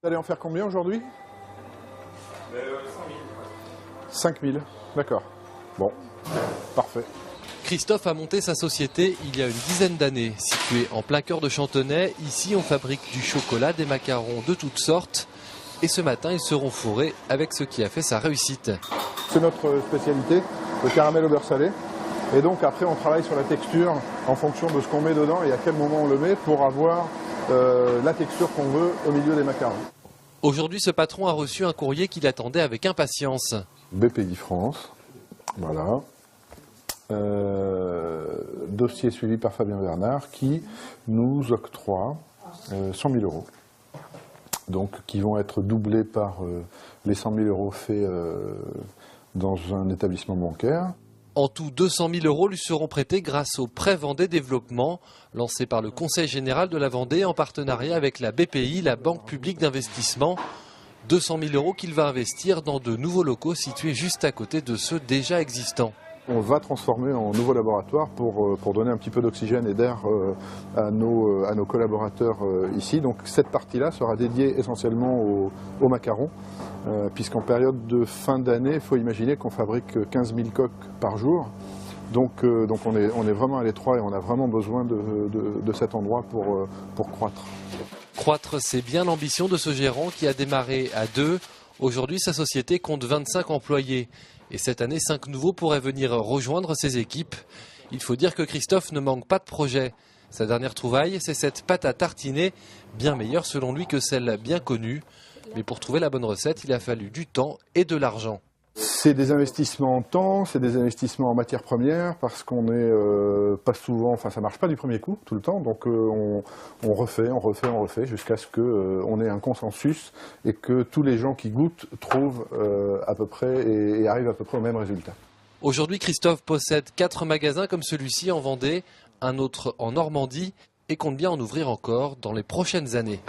Vous allez en faire combien aujourd'hui? 5 000, d'accord. Bon, parfait. Christophe a monté sa société il y a une dizaine d'années. Située en plein cœur de Chantenay, ici on fabrique du chocolat, des macarons de toutes sortes. Et ce matin, ils seront fourrés avec ce qui a fait sa réussite. C'est notre spécialité, le caramel au beurre salé. Et donc après, on travaille sur la texture en fonction de ce qu'on met dedans et à quel moment on le met pour avoir la texture qu'on veut au milieu des macarons. Aujourd'hui, ce patron a reçu un courrier qu'il attendait avec impatience. BPI France, voilà. Dossier suivi par Fabien Bernard qui nous octroie 100 000 euros. Donc qui vont être doublés par les 100 000 euros faits dans un établissement bancaire. En tout, 200 000 euros lui seront prêtés grâce au prêt Vendée Développement, lancé par le Conseil général de la Vendée en partenariat avec la BPI, la Banque publique d'investissement. 200 000 euros qu'il va investir dans de nouveaux locaux situés juste à côté de ceux déjà existants. On va transformer en nouveau laboratoire pour donner un petit peu d'oxygène et d'air à nos collaborateurs ici. Donc cette partie-là sera dédiée essentiellement aux macarons, puisqu'en période de fin d'année, il faut imaginer qu'on fabrique 15 000 coques par jour. Donc on est vraiment à l'étroit et on a vraiment besoin de cet endroit pour croître. Croître, c'est bien l'ambition de ce gérant qui a démarré à 2. Aujourd'hui, sa société compte 25 employés. Et cette année, 5 nouveaux pourraient venir rejoindre ses équipes. Il faut dire que Christophe ne manque pas de projet. Sa dernière trouvaille, c'est cette pâte à tartiner, bien meilleure selon lui que celle bien connue. Mais pour trouver la bonne recette, il a fallu du temps et de l'argent. C'est des investissements en temps, c'est des investissements en matières premières, parce qu'on n'est pas souvent, enfin ça marche pas du premier coup, tout le temps, donc on refait, jusqu'à ce qu'on ait un consensus et que tous les gens qui goûtent trouvent à peu près et arrivent à peu près au même résultat. Aujourd'hui, Christophe possède 4 magasins comme celui-ci en Vendée, un autre en Normandie et compte bien en ouvrir encore dans les prochaines années.